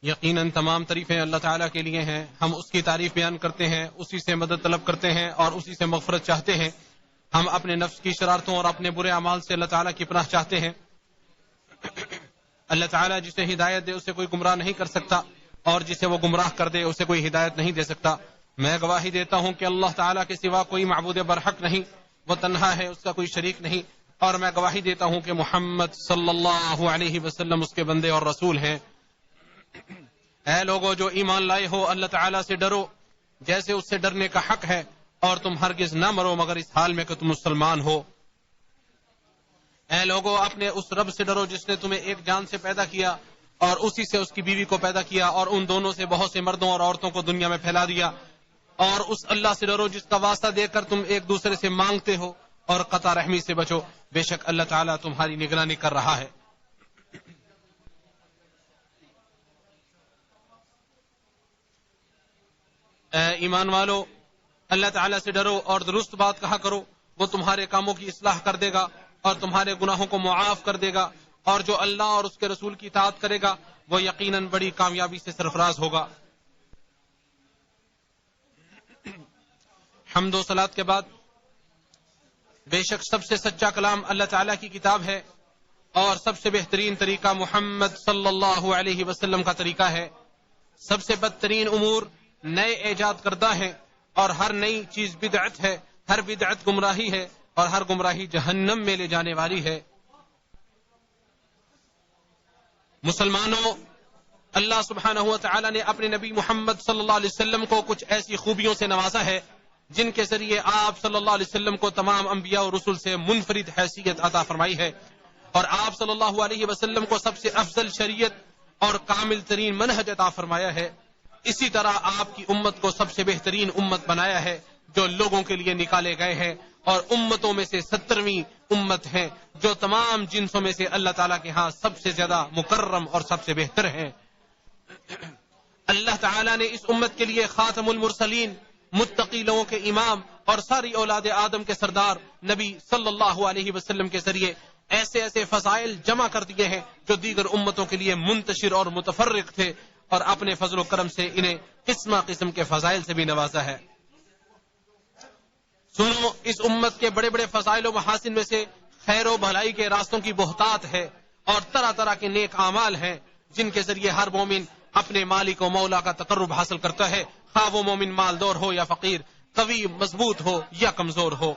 یقیناً تمام تعریفیں اللہ تعالیٰ کے لیے ہیں. ہم اس کی تعریف بیان کرتے ہیں، اسی سے مدد طلب کرتے ہیں اور اسی سے مغفرت چاہتے ہیں. ہم اپنے نفس کی شرارتوں اور اپنے برے اعمال سے اللہ تعالیٰ کی پناہ چاہتے ہیں. اللہ تعالیٰ جسے ہدایت دے اسے کوئی گمراہ نہیں کر سکتا، اور جسے وہ گمراہ کر دے اسے کوئی ہدایت نہیں دے سکتا. میں گواہی دیتا ہوں کہ اللہ تعالیٰ کے سوا کوئی معبود برحق نہیں، وہ تنہا ہے، اس کا کوئی شریک نہیں. اور میں گواہی دیتا ہوں کہ محمد صلی اللہ علیہ وسلم اس کے بندے اور رسول ہیں. اے لوگو جو ایمان لائے ہو، اللہ تعالیٰ سے ڈرو جیسے اس سے ڈرنے کا حق ہے، اور تم ہرگز نہ مرو مگر اس حال میں کہ تم مسلمان ہو. اے لوگو اپنے اس رب سے ڈرو جس نے تمہیں ایک جان سے پیدا کیا اور اسی سے اس کی بیوی کو پیدا کیا، اور ان دونوں سے بہت سے مردوں اور عورتوں کو دنیا میں پھیلا دیا. اور اس اللہ سے ڈرو جس کا واسطہ دے کر تم ایک دوسرے سے مانگتے ہو، اور قطع رحمی سے بچو، بے شک اللہ تعالیٰ تمہاری نگرانی کر رہا ہے. اے ایمان والو، اللہ تعالیٰ سے ڈرو اور درست بات کہا کرو، وہ تمہارے کاموں کی اصلاح کر دے گا اور تمہارے گناہوں کو معاف کر دے گا. اور جو اللہ اور اس کے رسول کی اطاعت کرے گا وہ یقیناً بڑی کامیابی سے سرفراز ہوگا. حمد و صلات کے بعد بے شک سب سے سچا کلام اللہ تعالیٰ کی کتاب ہے، اور سب سے بہترین طریقہ محمد صلی اللہ علیہ وسلم کا طریقہ ہے. سب سے بدترین امور نئے ایجاد کردہ ہیں، اور ہر نئی چیز بدعت ہے، ہر بدعت گمراہی ہے، اور ہر گمراہی جہنم میں لے جانے والی ہے. مسلمانوں، اللہ سبحانہ و تعالی نے اپنے نبی محمد صلی اللہ علیہ وسلم کو کچھ ایسی خوبیوں سے نوازا ہے جن کے ذریعے آپ صلی اللہ علیہ وسلم کو تمام انبیاء اور رسل سے منفرد حیثیت عطا فرمائی ہے، اور آپ صلی اللہ علیہ وسلم کو سب سے افضل شریعت اور کامل ترین منہج عطا فرمایا ہے. اسی طرح آپ کی امت کو سب سے بہترین امت بنایا ہے جو لوگوں کے لیے نکالے گئے ہیں، اور امتوں میں سے 70ویں امت ہیں جو تمام جنسوں میں سے اللہ تعالیٰ کے ہاں سب سے زیادہ مکرم اور سب سے بہتر ہیں. اللہ تعالیٰ نے اس امت کے لیے خاتم المرسلین، متقی لوگوں کے امام اور ساری اولاد آدم کے سردار نبی صلی اللہ علیہ وسلم کے ذریعے ایسے ایسے فضائل جمع کر دیے ہیں جو دیگر امتوں کے لیے منتشر اور متفرق تھے، اور اپنے فضل و کرم سے انہیں قسم قسم کے فضائل سے بھی نوازا ہے. سنو، اس امت کے بڑے بڑے فضائل و محاسن میں سے خیر و بھلائی کے راستوں کی بہتات ہے، اور طرح طرح کے نیک اعمال ہیں جن کے ذریعے ہر مومن اپنے مالک و مولا کا تقرب حاصل کرتا ہے، خواہ وہ مومن مالدار ہو یا فقیر، قوی مضبوط ہو یا کمزور ہو.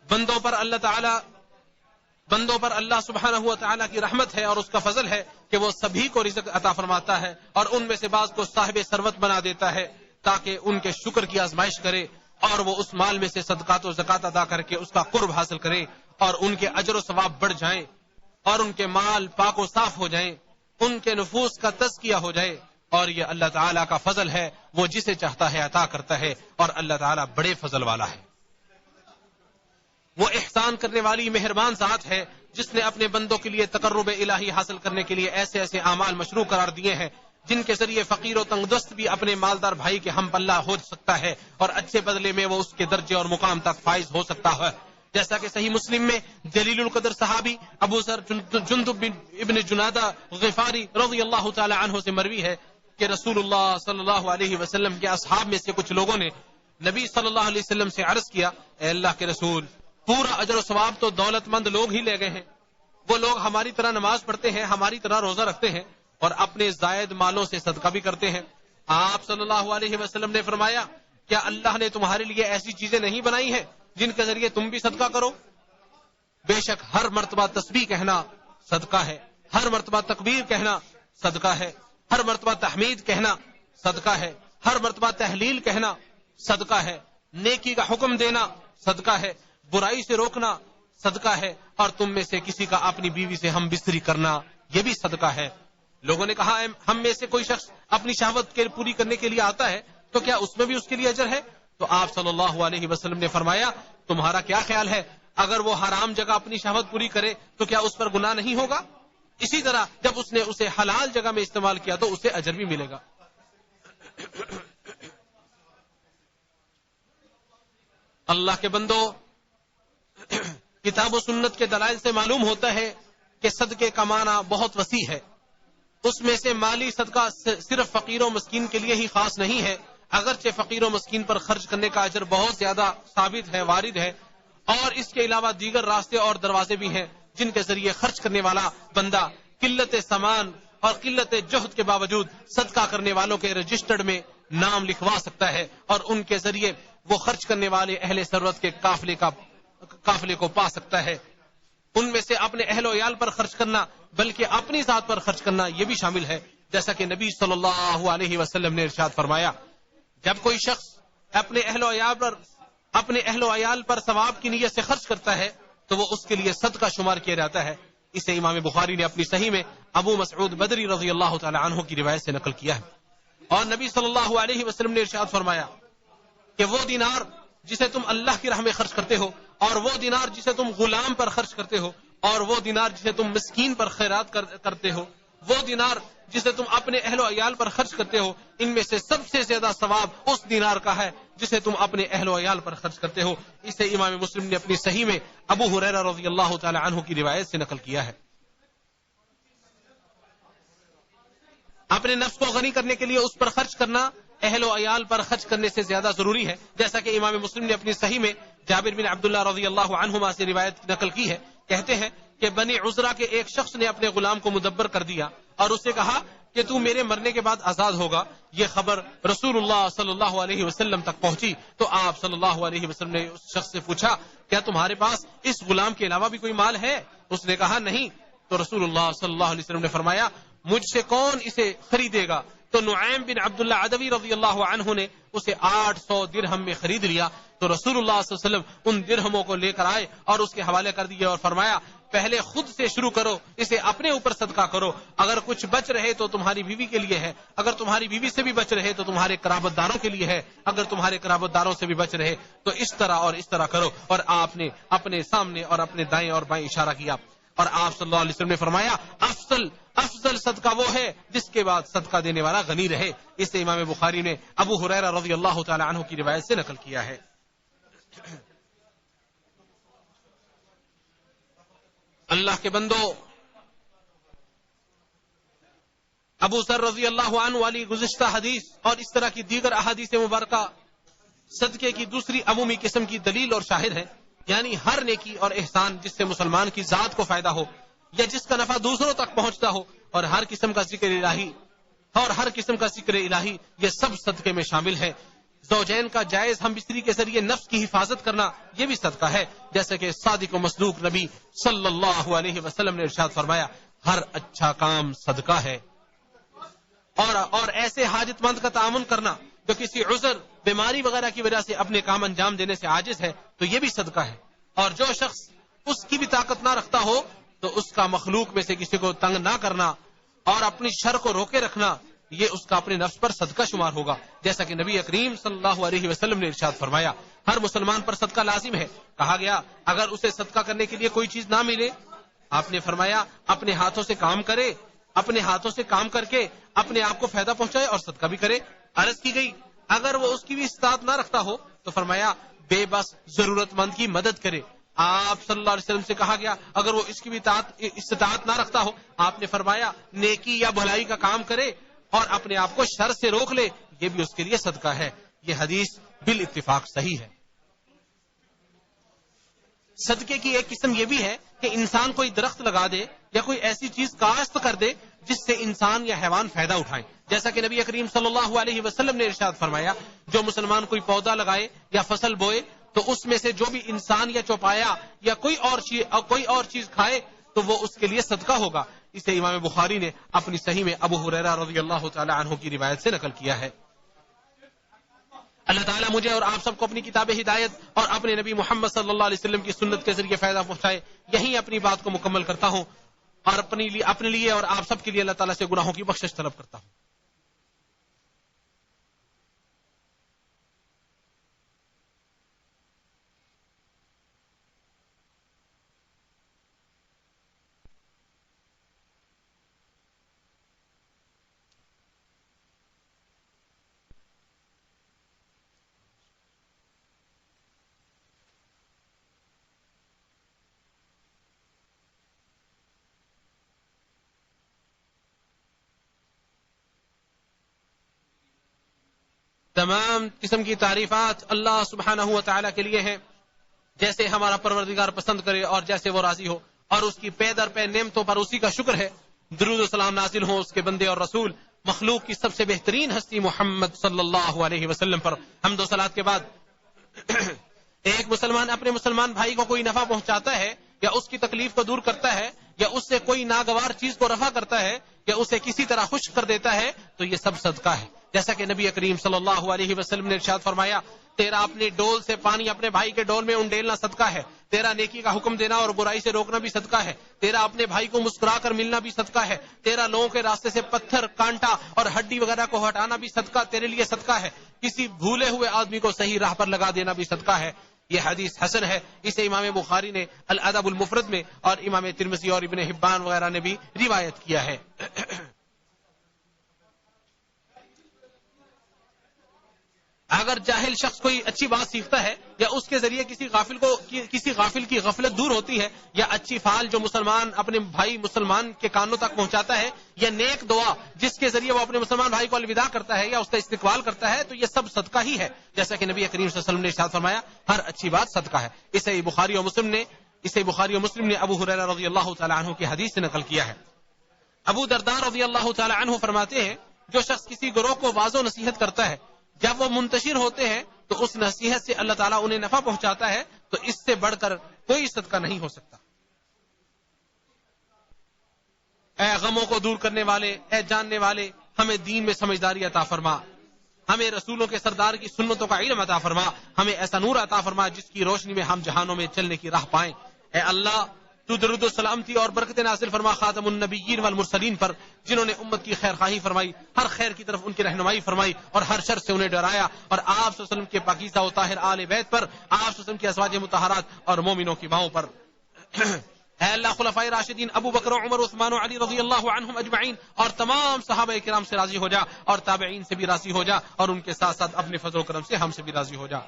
بندوں پر اللہ سبحانہ و تعالیٰ کی رحمت ہے اور اس کا فضل ہے کہ وہ سبھی کو رزق عطا فرماتا ہے، اور ان میں سے بعض کو صاحب ثروت بنا دیتا ہے تاکہ ان کے شکر کی آزمائش کرے، اور وہ اس مال میں سے صدقات و زکات ادا کر کے اس کا قرب حاصل کرے، اور ان کے اجر و ثواب بڑھ جائیں، اور ان کے مال پاک و صاف ہو جائیں، ان کے نفوس کا تزکیہ ہو جائے. اور یہ اللہ تعالیٰ کا فضل ہے، وہ جسے چاہتا ہے عطا کرتا ہے، اور اللہ تعالیٰ بڑے فضل والا ہے. وہ احسان کرنے والی مہربان ذات ہے جس نے اپنے بندوں کے لیے تقرب الہی حاصل کرنے کے لیے ایسے ایسے اعمال مشروع قرار دیے ہیں جن کے ذریعے فقیر و تنگدست بھی اپنے مالدار بھائی کے ہم پلہ ہو سکتا ہے، اور اچھے بدلے میں وہ اس کے درجے اور مقام تک فائز ہو سکتا ہے. جیسا کہ صحیح مسلم میں جلیل القدر صحابی ابو ذر جندب ابن جنادہ غفاری رضی اللہ تعالی عنہ سے مروی ہے کہ رسول اللہ صلی اللہ علیہ وسلم کے اصحاب میں سے کچھ لوگوں نے نبی صلی اللہ علیہ وسلم سے عرض کیا، اے اللہ کے رسول، پورا اجر و ثواب تو دولت مند لوگ ہی لے گئے ہیں. وہ لوگ ہماری طرح نماز پڑھتے ہیں، ہماری طرح روزہ رکھتے ہیں، اور اپنے زائد مالوں سے صدقہ بھی کرتے ہیں. آپ صلی اللہ علیہ وسلم نے فرمایا، کیا اللہ نے تمہارے لیے ایسی چیزیں نہیں بنائی ہیں جن کے ذریعے تم بھی صدقہ کرو؟ بے شک ہر مرتبہ تسبیح کہنا صدقہ ہے، ہر مرتبہ تکبیر کہنا صدقہ ہے، ہر مرتبہ تحمید کہنا صدقہ ہے، ہر مرتبہ تحلیل کہنا صدقہ ہے، نیکی کا حکم دینا صدقہ ہے، برائی سے روکنا صدقہ ہے، اور تم میں سے کسی کا اپنی بیوی سے ہم بستری کرنا یہ بھی صدقہ ہے. لوگوں نے کہا، ہم میں سے کوئی شخص اپنی شہوت کے پوری کرنے کے لیے آتا ہے تو کیا اس میں بھی اس کے لیے اجر ہے؟ تو آپ صلی اللہ علیہ وسلم نے فرمایا، تمہارا کیا خیال ہے، اگر وہ حرام جگہ اپنی شہوت پوری کرے تو کیا اس پر گناہ نہیں ہوگا؟ اسی طرح جب اس نے اسے حلال جگہ میں استعمال کیا تو اسے اجر بھی ملے گا. اللہ کے بندو، کتاب و سنت کے دلائل سے معلوم ہوتا ہے کہ صدقے کا معنی بہت وسیع ہے. اس میں سے مالی صدقہ صرف فقیر و مسکین کے لیے ہی خاص نہیں ہے، اگرچہ فقیر و مسکین پر خرچ کرنے کا اجر بہت زیادہ ثابت ہے، وارد ہے، اور اس کے علاوہ دیگر راستے اور دروازے بھی ہیں جن کے ذریعے خرچ کرنے والا بندہ قلت سامان اور قلت جہد کے باوجود صدقہ کرنے والوں کے رجسٹرڈ میں نام لکھوا سکتا ہے، اور ان کے ذریعے وہ خرچ کرنے والے اہل ثروت کے قافلے کو پا سکتا ہے۔ ان میں سے اپنے اہل و عیال پر خرچ کرنا بلکہ اپنی ذات پر خرچ کرنا یہ بھی شامل ہے، جیسا کہ نبی صلی اللہ علیہ وسلم نے ارشاد فرمایا، جب کوئی شخص اپنے اہل و عیال پر ثواب کی نیت سے خرچ کرتا ہے تو وہ اس کے لیے صدقہ شمار کیا جاتا ہے۔ اسے امام بخاری نے اپنی صحیح میں ابو مسعود بدری رضی اللہ تعالی عنہ کی روایت سے نقل کیا ہے۔ اور نبی صلی اللہ علیہ وسلم نے ارشاد فرمایا کہ وہ دینار جسے تم اللہ کی راہ میں خرچ کرتے ہو، اور وہ دینار جسے تم غلام پر خرچ کرتے ہو، اور وہ دینار جسے تم مسکین پر خیرات کرتے ہو، وہ دینار جسے تم اپنے اہل و عیال پر خرچ کرتے ہو، ان میں سے سب سے زیادہ ثواب اس دینار کا ہے جسے تم اپنے اہل و عیال پر خرچ کرتے ہو۔ اسے امام مسلم نے اپنی صحیح میں ابو ہریرہ رضی اللہ تعالی عنہ کی روایت سے نقل کیا ہے۔ اپنے نفس کو غنی کرنے کے لیے اس پر خرچ کرنا اہل و عیال پر خرچ کرنے سے زیادہ ضروری ہے، جیسا کہ امام مسلم نے اپنی صحیح میں جابر بن عبداللہ رضی اللہ عنہما سے روایت نقل کی ہے۔ کہتے ہیں کہ بنی عذرا کے ایک شخص نے اپنے غلام کو مدبر کر دیا اور اسے کہا کہ تو میرے مرنے کے بعد آزاد ہوگا۔ یہ خبر رسول اللہ صلی اللہ علیہ وسلم تک پہنچی تو آپ صلی اللہ علیہ وسلم نے اس شخص سے پوچھا، کیا تمہارے پاس اس غلام کے علاوہ بھی کوئی مال ہے؟ اس نے کہا نہیں۔ تو رسول اللہ صلی اللہ علیہ وسلم نے فرمایا، مجھ سے کون اسے خریدے گا؟ تو نعیم بن عبداللہ عدوی رضی اللہ عنہ نے اسے 800 درہم میں خرید لیا۔ تو رسول اللہ صلی اللہ علیہ وسلم ان درہموں کو لے کر آئے اور اس کے حوالے کر دیے اور فرمایا، پہلے خود سے شروع کرو، اسے اپنے اوپر صدقہ کرو، اگر کچھ بچ رہے تو تمہاری بیوی کے لیے ہے، اگر تمہاری بیوی سے بھی بچ رہے تو تمہارے قرابت داروں کے لیے ہے، اگر تمہارے قرابت داروں سے بھی بچ رہے تو اس طرح کرو۔ اور آپ نے اپنے سامنے اور اپنے دائیں اور بائیں اشارہ کیا، اور آپ صلی اللہ علیہ وسلم نے فرمایا، افضل صدقہ وہ ہے جس کے بعد صدقہ دینے والا غنی رہے۔ اسے امام بخاری نے ابو ہریرہ رضی اللہ تعالی عنہ کی روایت سے نقل کیا ہے۔ اللہ کے بندو، ابو ذر رضی اللہ عنہ والی گزشتہ حدیث اور اس طرح کی دیگر احادیث مبارکہ صدقے کی دوسری عمومی قسم کی دلیل اور شاہد ہے، یعنی ہر نیکی اور احسان جس سے مسلمان کی ذات کو فائدہ ہو یا جس کا نفع دوسروں تک پہنچتا ہو، اور ہر قسم کا ذکر الہی یہ سب صدقے میں شامل ہے۔ زوجین کا جائز ہم بستری کے ذریعے نفس کی حفاظت کرنا یہ بھی صدقہ ہے، جیسے کہ صادق و مصدوق نبی صلی اللہ علیہ وسلم نے ارشاد فرمایا، ہر اچھا کام صدقہ ہے۔ اور ایسے حاجت مند کا تعاون کرنا جو کسی عذر، بیماری وغیرہ کی وجہ سے اپنے کام انجام دینے سے عاجز ہے تو یہ بھی صدقہ ہے۔ اور جو شخص اس کی بھی طاقت نہ رکھتا ہو تو اس کا مخلوق میں سے کسی کو تنگ نہ کرنا اور اپنی شر کو روکے رکھنا یہ اس کا اپنے نفس پر صدقہ شمار ہوگا، جیسا کہ نبی کریم صلی اللہ علیہ وسلم نے ارشاد فرمایا، ہر مسلمان پر صدقہ لازم ہے۔ کہا گیا اگر اسے صدقہ کرنے کے لیے کوئی چیز نہ ملے، آپ نے فرمایا اپنے ہاتھوں سے کام کرے، اپنے ہاتھوں سے کام کر کے اپنے آپ کو فائدہ پہنچائے اور صدقہ بھی کرے۔ عرض کی گئی اگر وہ اس کی بھی استطاعت نہ رکھتا ہو تو فرمایا بے بس ضرورت مند کی مدد کرے۔ آپ صلی اللہ علیہ وسلم سے کہا گیا اگر وہ اس کی بھی استطاعت نہ رکھتا ہو، آپ نے فرمایا نیکی یا بھلائی کا کام کرے اور اپنے آپ کو شر سے روک لے، یہ بھی اس کے لیے صدقہ ہے۔ یہ حدیث بالاتفاق صحیح ہے۔ صدقے کی ایک قسم یہ بھی ہے کہ انسان کوئی درخت لگا دے یا کوئی ایسی چیز کاشت کر دے جس سے انسان یا حیوان فائدہ اٹھائیں، جیسا کہ نبی کریم صلی اللہ علیہ وسلم نے ارشاد فرمایا، جو مسلمان کوئی پودا لگائے یا فصل بوئے تو اس میں سے جو بھی انسان یا چوپایا یا کوئی اور چیز کھائے تو وہ اس کے لیے صدقہ ہوگا۔ اسے امام بخاری نے اپنی صحیح میں ابو ہریرہ رضی اللہ تعالی عنہ کی روایت سے نقل کیا ہے۔ اللہ تعالیٰ مجھے اور آپ سب کو اپنی کتاب ہدایت اور اپنے نبی محمد صلی اللہ علیہ وسلم کی سنت کے ذریعے فائدہ پہنچائے۔ یہیں اپنی بات کو مکمل کرتا ہوں اور اپنے لیے اور آپ سب کے لیے اللہ تعالیٰ سے گناہوں کی بخشش طلب کرتا ہوں۔ تمام قسم کی تعریفات اللہ سبحانہ و تعالیٰ کے لیے ہیں، جیسے ہمارا پروردگار پسند کرے اور جیسے وہ راضی ہو، اور اس کی پے در پے نعمتوں پر اسی کا شکر ہے۔ درود و سلام نازل ہو اس کے بندے اور رسول مخلوق کی سب سے بہترین ہستی محمد صلی اللہ علیہ وسلم پر۔ حمد و صلات کے بعد ایک مسلمان اپنے مسلمان بھائی کو کوئی نفع پہنچاتا ہے یا اس کی تکلیف کو دور کرتا ہے یا اس سے کوئی ناگوار چیز کو رفع کرتا ہے یا اسے کسی طرح خشک کر دیتا ہے تو یہ سب صدقہ ہے، جیسا کہ نبی کریم صلی اللہ علیہ وسلم نے ارشاد فرمایا، تیرا اپنے ڈول سے پانی اپنے بھائی کے ڈول میں انڈیلنا صدقہ ہے، تیرا نیکی کا حکم دینا اور برائی سے روکنا بھی صدقہ ہے، تیرا اپنے بھائی کو مسکرا کر ملنا بھی صدقہ ہے، تیرا لوگوں کے راستے سے پتھر کانٹا اور ہڈی وغیرہ کو ہٹانا بھی صدقہ تیرے لیے صدقہ ہے، کسی بھولے ہوئے آدمی کو صحیح راہ پر لگا دینا بھی صدقہ ہے۔ یہ حدیث حسن ہے، اسے امام بخاری نے الادب المفرد میں اور امام ترمذی اور ابن حبان وغیرہ نے بھی روایت کیا ہے۔ اگر جاہل شخص کوئی اچھی بات سیکھتا ہے یا اس کے ذریعے کسی غافل کی غفلت دور ہوتی ہے، یا اچھی فعال جو مسلمان اپنے بھائی مسلمان کے کانوں تک پہنچاتا ہے، یا نیک دعا جس کے ذریعے وہ اپنے مسلمان بھائی کو الوداع کرتا ہے یا اس کا استقبال کرتا ہے، تو یہ سب صدقہ ہی ہے، جیسا کہ نبی کریم صلی اللہ علیہ وسلم نے ارشاد فرمایا، ہر اچھی بات صدقہ ہے۔ اسے بخاری اور مسلم نے ابو ہریرہ رضی اللہ تعالی عنہ کی حدیث سے نقل کیا ہے۔ ابو درداء رضی اللہ تعالی عنہ فرماتے ہیں، جو شخص کسی گروہ کو واعظ و نصیحت کرتا ہے، جب وہ منتشر ہوتے ہیں تو اس نصیحت سے اللہ تعالیٰ انہیں نفع پہنچاتا ہے، تو اس سے بڑھ کر کوئی صدقہ نہیں ہو سکتا۔ اے غموں کو دور کرنے والے، اے جاننے والے، ہمیں دین میں سمجھداری عطا فرما، ہمیں رسولوں کے سردار کی سنتوں کا علم عطا فرما، ہمیں ایسا نور عطا فرما جس کی روشنی میں ہم جہانوں میں چلنے کی راہ پائیں۔ اے اللہ، تو درود و سلامتی اور برکت نازل فرما خاتم النبیین والمرسلین پر، جنہوں نے امت کی خیر خواہی فرمائی، ہر خیر کی طرف ان کی رہنمائی فرمائی اور ہر شر سے انہیں ڈرایا، اور آپ صلی اللہ علیہ وسلم کے پاکیزہ و طاہر آل بیت پر، آپ صلی اللہ علیہ وسلم کی ازواج مطہرات اور مومنوں کی ماؤں پر۔ اے اللہ، خلفائے راشدین ابو بکر و عمر و عثمان و علی رضی اللہ عنہم اجمعین اور تمام صحابہ کرام سے راضی ہو جا، اور تابعین سے بھی راضی ہو جا، اور ان کے ساتھ ساتھ اپنے فضل و کرم سے ہم سے بھی راضی ہو جا۔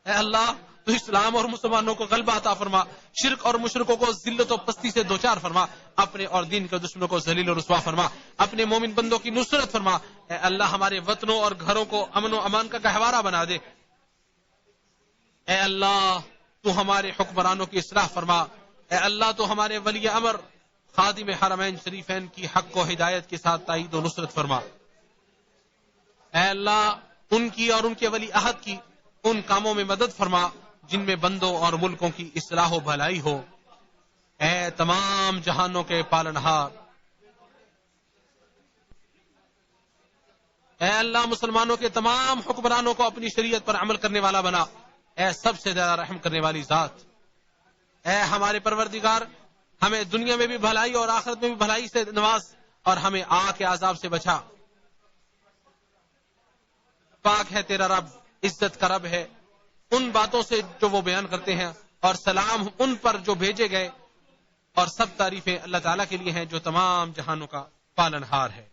اے اللہ، تو اسلام اور مسلمانوں کو غلبہ عطا فرما، شرک اور مشرکوں کو ذلت و پستی سے دوچار فرما، اپنے اور دین کے دشمنوں کو ذلیل و رسوا فرما، اپنے مومن بندوں کی نصرت فرما۔ اے اللہ، ہمارے وطنوں اور گھروں کو امن و امان کا گہوارہ بنا دے۔ اے اللہ، تو ہمارے حکمرانوں کی اصلاح فرما۔ اے اللہ، تو ہمارے ولی امر خادم حرمین شریفین کی حق و ہدایت کے ساتھ تائید و نصرت فرما۔ اے اللہ، ان کی اور ان کے ولی عہد کی ان کاموں میں مدد فرما جن میں بندوں اور ملکوں کی اصلاح و بھلائی ہو۔ اے تمام جہانوں کے پالنہار، اے اللہ، مسلمانوں کے تمام حکمرانوں کو اپنی شریعت پر عمل کرنے والا بنا۔ اے سب سے زیادہ رحم کرنے والی ذات، اے ہمارے پروردگار، ہمیں دنیا میں بھی بھلائی اور آخرت میں بھی بھلائی سے نواز، اور ہمیں آگ کے عذاب سے بچا۔ پاک ہے تیرا رب، عزت کا رب ہے ان باتوں سے جو وہ بیان کرتے ہیں، اور سلام ان پر جو بھیجے گئے، اور سب تعریفیں اللہ تعالیٰ کے لیے ہیں جو تمام جہانوں کا پالنہار ہے۔